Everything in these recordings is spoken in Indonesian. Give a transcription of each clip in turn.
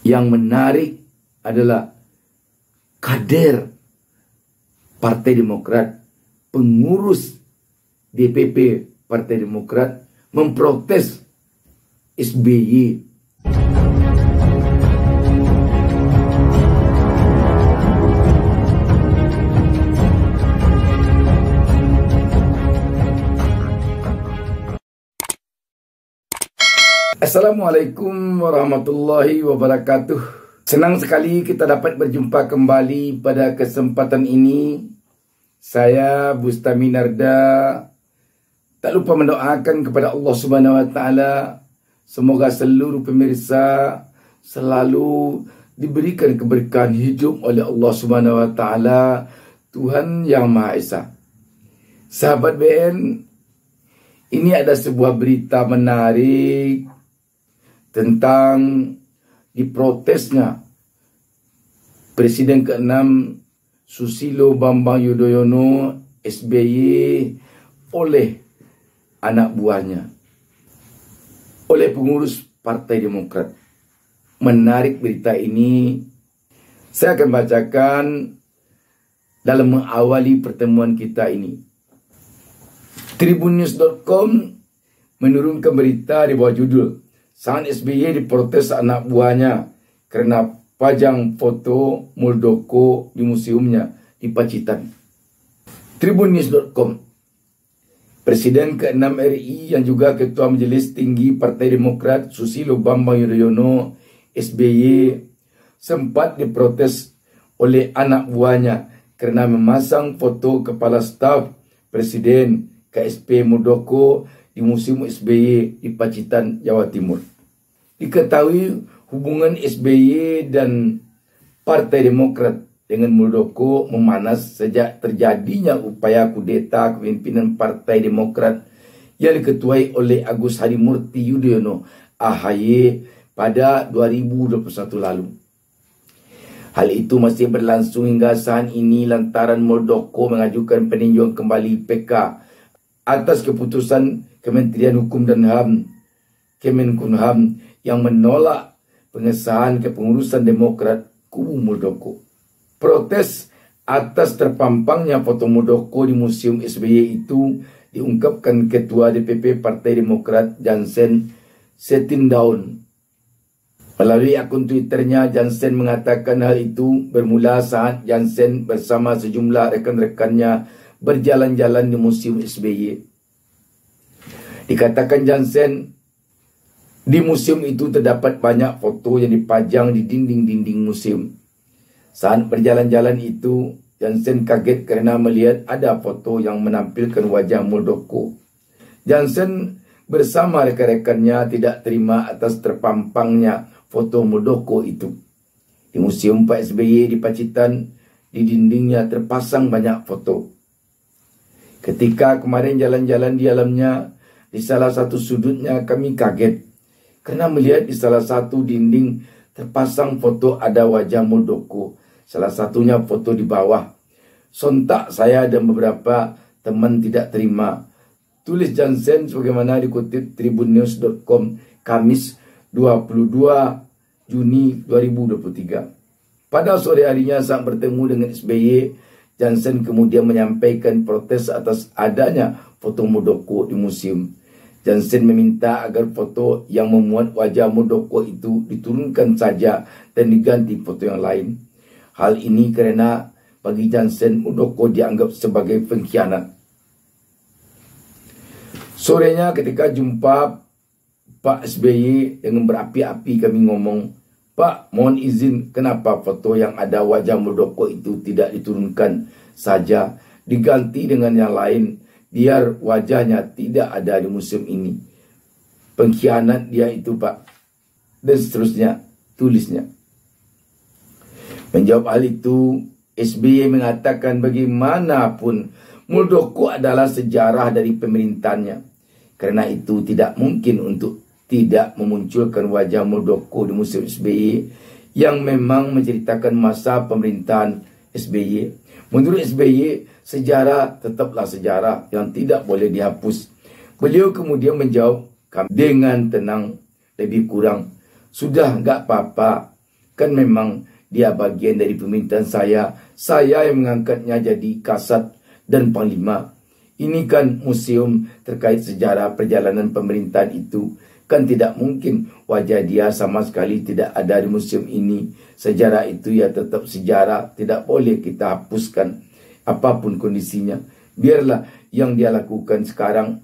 Yang menarik adalah kader Partai Demokrat, pengurus DPP Partai Demokrat memprotes SBY. Assalamualaikum warahmatullahi wabarakatuh. Senang sekali kita dapat berjumpa kembali pada kesempatan ini. Saya Bustami Narda tak lupa mendoakan kepada Allah Subhanahu wa taala semoga seluruh pemirsa selalu diberikan keberkahan hidup oleh Allah Subhanahu wa taala, Tuhan Yang Maha Esa. Sahabat BN, ini ada sebuah berita menarik tentang diprotesnya Presiden ke-6 Susilo Bambang Yudhoyono SBY oleh anak buahnya, oleh pengurus Partai Demokrat. Menarik berita ini. Saya akan bacakan dalam mengawali pertemuan kita ini. Tribunnews.com menurunkan berita di bawah judul Sang SBY diprotes anak buahnya karena pajang foto Muldoko di museumnya di Pacitan. Tribunnews.com. Presiden ke-6 RI yang juga Ketua Majelis Tinggi Partai Demokrat Susilo Bambang Yudhoyono SBY sempat diprotes oleh anak buahnya karena memasang foto kepala staf Presiden KSP Muldoko di Museum SBY di Pacitan, Jawa Timur. Diketahui hubungan SBY dan Partai Demokrat dengan Muldoko memanas sejak terjadinya upaya kudeta kepimpinan Partai Demokrat yang diketuai oleh Agus Harimurti Yudhoyono AHY pada 2021 lalu. Hal itu masih berlangsung hingga saat ini lantaran Muldoko mengajukan peninjauan kembali PK atas keputusan Kementerian Hukum dan HAM Kemenkumham yang menolak pengesahan kepengurusan Demokrat kubu Muldoko. Protes atas terpampangnya foto Muldoko di Museum SBY itu diungkapkan Ketua DPP Partai Demokrat Jansen Setindaun. Melalui akun Twitternya, Jansen mengatakan hal itu bermula saat Jansen bersama sejumlah rekan-rekannya berjalan-jalan di Museum SBY. Dikatakan Jansen, di museum itu terdapat banyak foto yang dipajang di dinding-dinding museum. Saat berjalan-jalan itu, Jansen kaget kerana melihat ada foto yang menampilkan wajah Muldoko. Jansen bersama rekan-rekannya tidak terima atas terpampangnya foto Muldoko itu. Di Museum Pak SBY di Pacitan, di dindingnya terpasang banyak foto. Ketika kemarin jalan-jalan di dalamnya, di salah satu sudutnya kami kaget kerana melihat di salah satu dinding terpasang foto ada wajah Muldoko. Salah satunya foto di bawah. Sontak saya dan beberapa teman tidak terima. Tulis Jansen sebagaimana dikutip tribunnews.com Kamis 22 Juni 2023. Pada sore harinya saat bertemu dengan SBY, Jansen kemudian menyampaikan protes atas adanya foto Muldoko di museum. Jansen meminta agar foto yang memuat wajah Muldoko itu diturunkan saja dan diganti foto yang lain. Hal ini kerana bagi Jansen, Muldoko dianggap sebagai pengkhianat. Sorenya ketika jumpa Pak SBY dengan berapi-api kami ngomong, "Pak, mohon izin, kenapa foto yang ada wajah Muldoko itu tidak diturunkan saja, diganti dengan yang lain, biar wajahnya tidak ada di museum ini. Pengkhianat dia itu, Pak." Dan seterusnya, tulisnya. Menjawab hal itu, SBY mengatakan bagaimanapun Muldoko adalah sejarah dari pemerintahannya. Karena itu tidak mungkin untuk tidak memunculkan wajah Muldoko di Museum SBY yang memang menceritakan masa pemerintahan SBY. Menurut SBY, sejarah tetaplah sejarah yang tidak boleh dihapus. Beliau kemudian menjawab dengan tenang, lebih kurang, "Sudah, enggak apa-apa. Kan memang dia bagian dari pemerintahan saya yang mengangkatnya jadi kasat dan panglima. Ini kan museum terkait sejarah perjalanan pemerintahan itu. Kan tidak mungkin wajah dia sama sekali tidak ada di museum ini. Sejarah itu ya tetap sejarah, tidak boleh kita hapuskan apapun kondisinya. Biarlah yang dia lakukan sekarang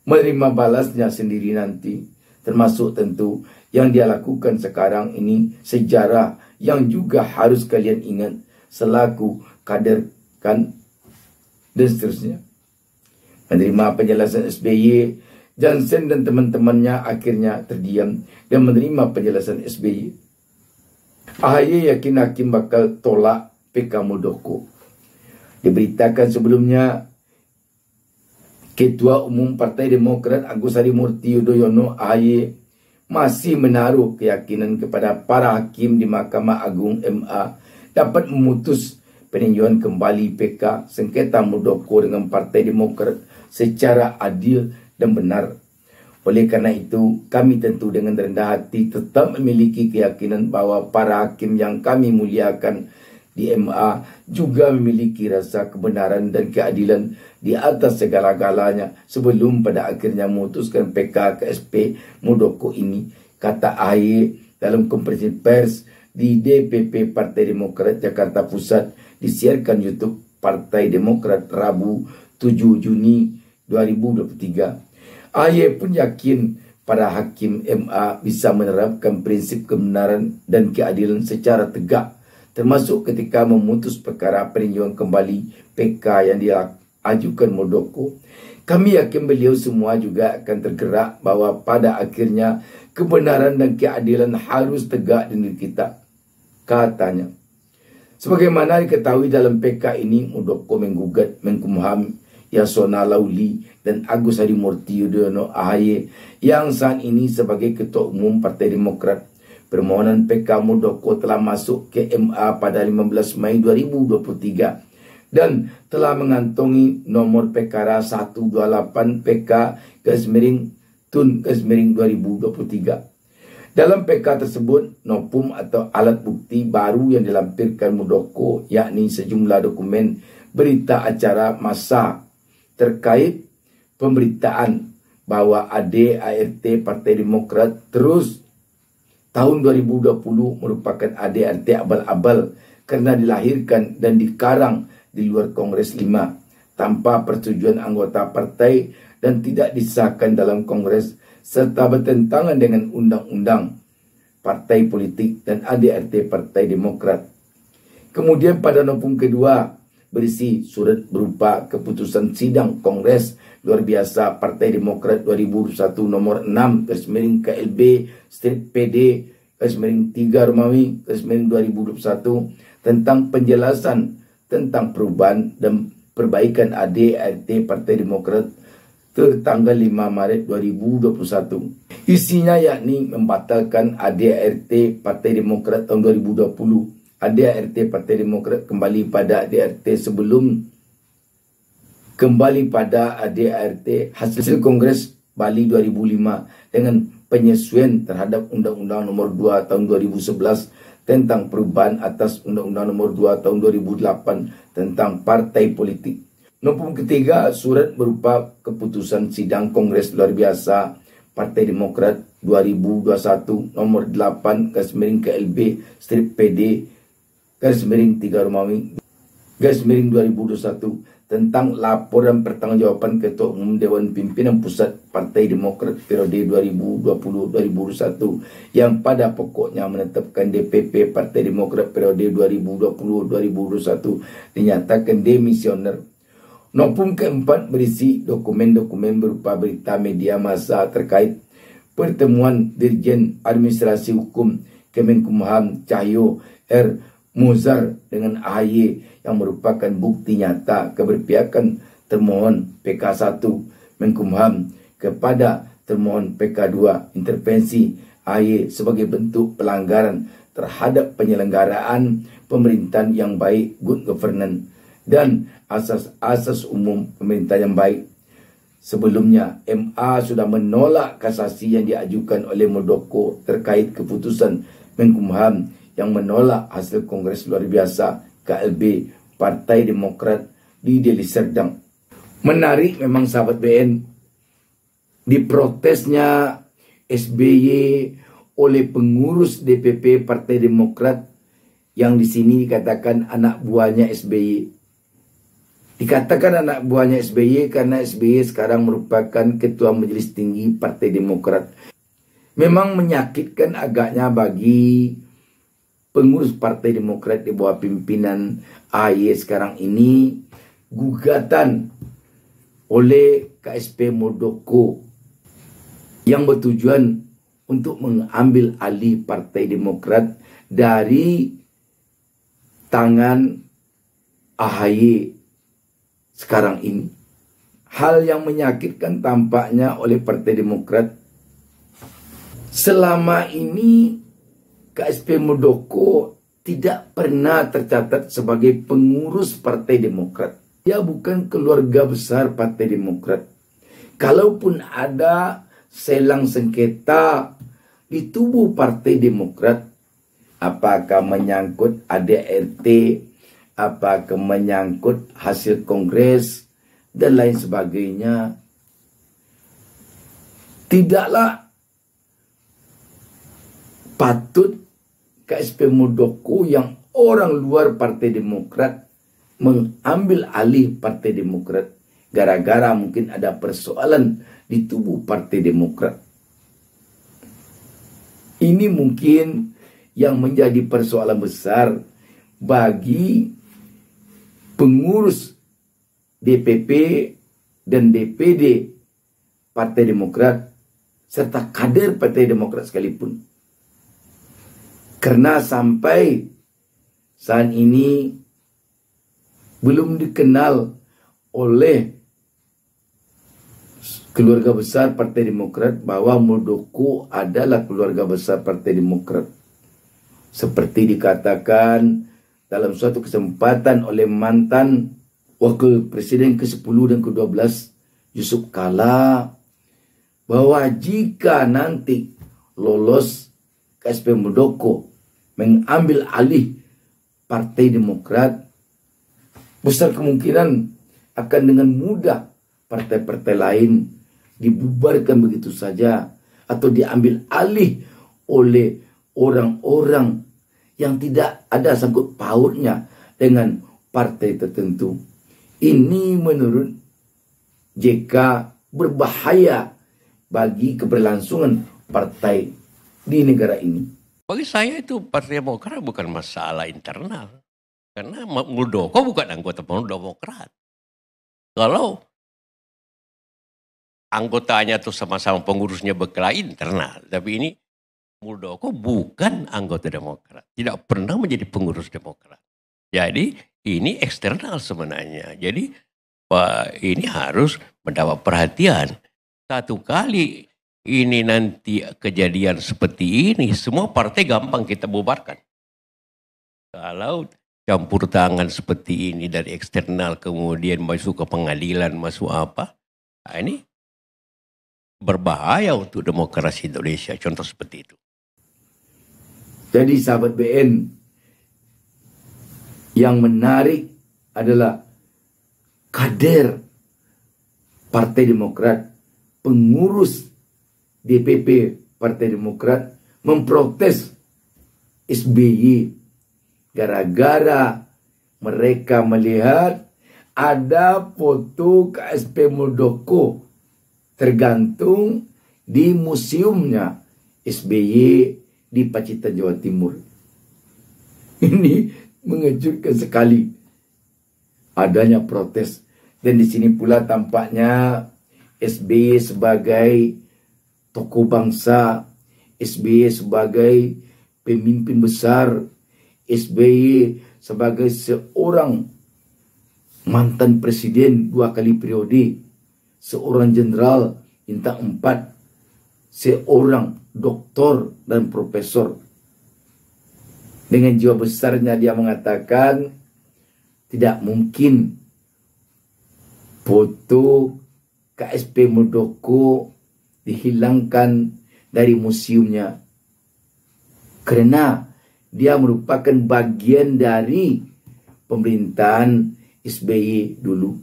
menerima balasnya sendiri nanti. Termasuk tentu yang dia lakukan sekarang ini sejarah yang juga harus kalian ingat selaku kader kan dan seterusnya. Menerima penjelasan SBY, Johnson dan teman-temannya akhirnya terdiam dan menerima penjelasan SBY. AHY yakin hakim bakal tolak PK Muldoko. Diberitakan sebelumnya, Ketua Umum Partai Demokrat Agus Harimurti Yudhoyono AHY masih menaruh keyakinan kepada para hakim di Mahkamah Agung MA dapat memutus peninjauan kembali PK sengketa Muldoko dengan Partai Demokrat secara adil dan benar. Oleh karena itu, kami tentu dengan rendah hati tetap memiliki keyakinan bahwa para hakim yang kami muliakan di MA juga memiliki rasa kebenaran dan keadilan di atas segala-galanya sebelum pada akhirnya memutuskan PK KSP Muldoko ini, kata AHY dalam konferensi pers di DPP Partai Demokrat Jakarta Pusat disiarkan YouTube Partai Demokrat Rabu 7 Juni 2023. AHY pun yakin para hakim MA bisa menerapkan prinsip kebenaran dan keadilan secara tegak, termasuk ketika memutus perkara peninjauan kembali PK yang diajukan Muldoko. Kami yakin beliau semua juga akan tergerak bahwa pada akhirnya kebenaran dan keadilan harus tegak di negeri kita, katanya. Sebagaimana diketahui dalam PK ini, Muldoko menggugat Menkumham Yasona Lauli dan Agus Harimurti Yudhoyono AHY yang saat ini sebagai Ketua Umum Partai Demokrat. Permohonan PK Muldoko telah masuk ke MA pada 15 Mei 2023 dan telah mengantongi nomor perkara 128 PK Tun 2023. Dalam PK tersebut, nopum atau alat bukti baru yang dilampirkan Muldoko, yakni sejumlah dokumen berita acara massa terkait pemberitaan bahwa ADART Partai Demokrat terus tahun 2020 merupakan ADART abal-abal karena dilahirkan dan dikarang di luar Kongres 5 tanpa persetujuan anggota partai dan tidak disahkan dalam Kongres serta bertentangan dengan undang-undang partai politik dan ADART Partai Demokrat. Kemudian pada nopum kedua berisi surat berupa keputusan sidang Kongres Luar Biasa Partai Demokrat 2021 nomor 6 /KLB PD /3 Romawi /2021 tentang penjelasan tentang perubahan dan perbaikan ADART Partai Demokrat tertanggal 5 Maret 2021. Isinya yakni membatalkan ADART Partai Demokrat tahun 2020. ADART Partai Demokrat kembali pada ADART hasil Kongres Bali 2005 dengan penyesuaian terhadap Undang-Undang Nomor 2 Tahun 2011 tentang perubahan atas Undang-Undang Nomor 2 Tahun 2008 tentang partai politik. Nopum ketiga, surat berupa keputusan sidang Kongres Luar Biasa Partai Demokrat 2021 nomor 8 /KLB PD /3 Romawi /2021 tentang laporan pertanggungjawaban Ketua Umum Dewan Pimpinan Pusat Partai Demokrat periode 2020-2021 yang pada pokoknya menetapkan DPP Partai Demokrat periode 2020-2021 dinyatakan demisioner. Nopum keempat berisi dokumen-dokumen berupa berita media massa terkait pertemuan Dirjen Administrasi Hukum Kemenkumham Cahyo R. Muzar dengan AHY yang merupakan bukti nyata keberpihakan termohon PK1 Menkumham kepada termohon PK2 intervensi AHY sebagai bentuk pelanggaran terhadap penyelenggaraan pemerintahan yang baik, good governance, dan asas-asas umum pemerintahan yang baik. Sebelumnya, MA sudah menolak kasasi yang diajukan oleh Muldoko terkait keputusan Menkumham yang menolak hasil Kongres luar biasa KLB Partai Demokrat di Deli Serdang. Menarik memang sahabat BN, diprotesnya SBY oleh pengurus DPP Partai Demokrat yang di sini dikatakan anak buahnya SBY. Dikatakan anak buahnya SBY karena SBY sekarang merupakan Ketua Majelis Tinggi Partai Demokrat. Memang menyakitkan agaknya bagi pengurus Partai Demokrat di bawah pimpinan AHY sekarang ini, gugatan oleh KSP Muldoko yang bertujuan untuk mengambil alih Partai Demokrat dari tangan AHY sekarang ini. Hal yang menyakitkan tampaknya oleh Partai Demokrat. Selama ini KSP Muldoko tidak pernah tercatat sebagai pengurus Partai Demokrat. Dia bukan keluarga besar Partai Demokrat. Kalaupun ada selang sengketa di tubuh Partai Demokrat, apakah menyangkut ADRT, apakah menyangkut hasil Kongres, dan lain sebagainya, tidaklah patut KSP Muldoko yang orang luar Partai Demokrat mengambil alih Partai Demokrat gara-gara mungkin ada persoalan di tubuh Partai Demokrat. Ini mungkin yang menjadi persoalan besar bagi pengurus DPP dan DPD Partai Demokrat serta kader Partai Demokrat sekalipun. Karena sampai saat ini belum dikenal oleh keluarga besar Partai Demokrat bahwa Muldoko adalah keluarga besar Partai Demokrat. Seperti dikatakan dalam suatu kesempatan oleh mantan Wakil Presiden ke-10 dan ke-12 Yusuf Kala, bahwa jika nanti lolos KSP Muldoko mengambil alih Partai Demokrat, besar kemungkinan akan dengan mudah partai-partai lain dibubarkan begitu saja atau diambil alih oleh orang-orang yang tidak ada sangkut pautnya dengan partai tertentu. Ini menurut JK berbahaya bagi keberlangsungan partai di negara ini. Bagi saya itu Partai Demokrat bukan masalah internal. Karena Muldoko bukan anggota Demokrat. Kalau anggotanya tuh sama-sama pengurusnya berkelahi internal. Tapi ini Muldoko bukan anggota Demokrat. Tidak pernah menjadi pengurus Demokrat. Jadi ini eksternal sebenarnya. Jadi ini harus mendapat perhatian. Satu kali ini nanti kejadian seperti ini, semua partai gampang kita bubarkan. Kalau campur tangan seperti ini dari eksternal kemudian masuk ke pengadilan, masuk apa, nah ini berbahaya untuk demokrasi Indonesia. Contoh seperti itu. Jadi sahabat BN, yang menarik adalah kader Partai Demokrat, pengurus DPP Partai Demokrat memprotes SBY gara-gara mereka melihat ada foto KSP Muldoko tergantung di museumnya SBY di Pacitan, Jawa Timur. Ini mengejutkan sekali adanya protes. Dan di sini pula tampaknya SBY sebagai tokoh bangsa, SBY sebagai pemimpin besar, SBY sebagai seorang mantan presiden 2 kali periode, seorang jenderal bintang 4, seorang doktor dan profesor. Dengan jiwa besarnya dia mengatakan tidak mungkin foto KSP Muldoko dihilangkan dari museumnya karena dia merupakan bagian dari pemerintahan SBY dulu.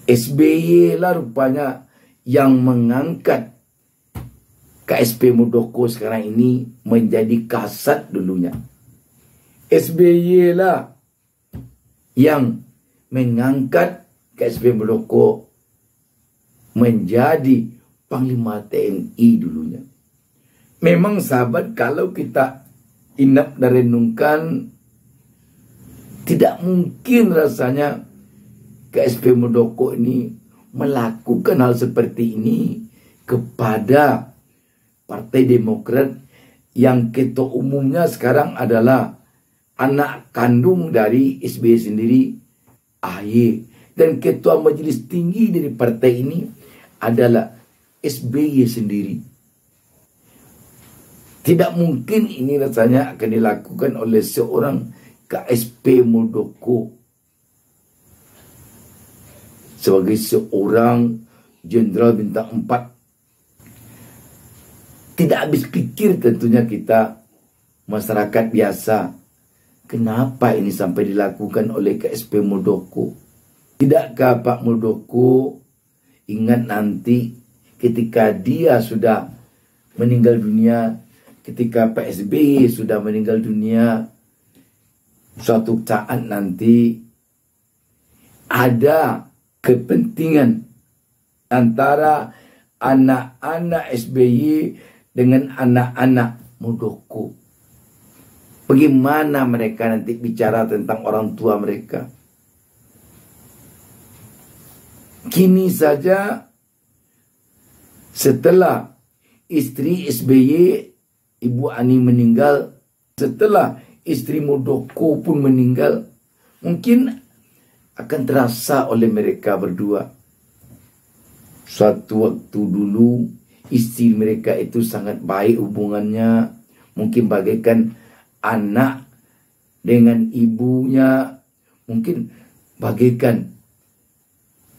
SBY lah rupanya yang mengangkat KSP Muldoko sekarang ini menjadi kasat dulunya. SBY lah yang mengangkat KSP Muldoko menjadi Panglima TNI dulunya. Memang sahabat, kalau kita inap dan renungkan, tidak mungkin rasanya KSP Muldoko ini melakukan hal seperti ini kepada Partai Demokrat yang ketua umumnya sekarang adalah anak kandung dari SBY sendiri, AHY. Dan ketua majelis tinggi dari partai ini adalah SBY sendiri. Tidak mungkin ini rasanya akan dilakukan oleh seorang KSP Muldoko sebagai seorang jenderal bintang 4. Tidak habis pikir tentunya kita, masyarakat biasa, kenapa ini sampai dilakukan oleh KSP Muldoko? Tidakkah Pak Muldoko ingat nanti ketika dia sudah meninggal dunia, ketika Pak SBY sudah meninggal dunia, suatu saat nanti ada kepentingan antara anak-anak SBY dengan anak-anak Muldoko. Bagaimana mereka nanti bicara tentang orang tua mereka? Kini saja setelah istri SBY, Ibu Ani meninggal, setelah istri Muldoko pun meninggal, mungkin akan terasa oleh mereka berdua. Suatu waktu dulu istri mereka itu sangat baik hubungannya, mungkin bagaikan anak dengan ibunya, mungkin bagaikan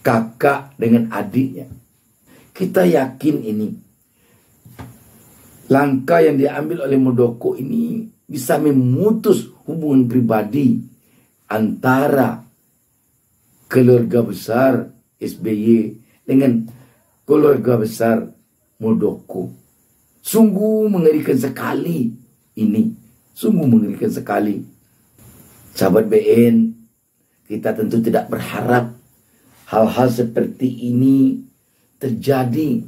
kakak dengan adiknya. Kita yakin ini langkah yang diambil oleh Muldoko ini bisa memutus hubungan pribadi antara keluarga besar SBY dengan keluarga besar Muldoko. Sungguh mengerikan sekali ini. Sungguh mengerikan sekali. Sahabat BN, kita tentu tidak berharap hal-hal seperti ini terjadi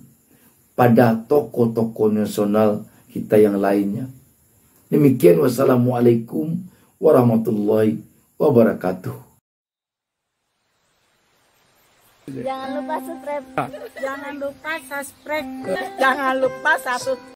pada tokoh-tokoh nasional kita yang lainnya. Demikian, wassalamualaikum warahmatullahi wabarakatuh. Jangan lupa subscribe. Jangan lupa subscribe. Jangan lupa subscribe.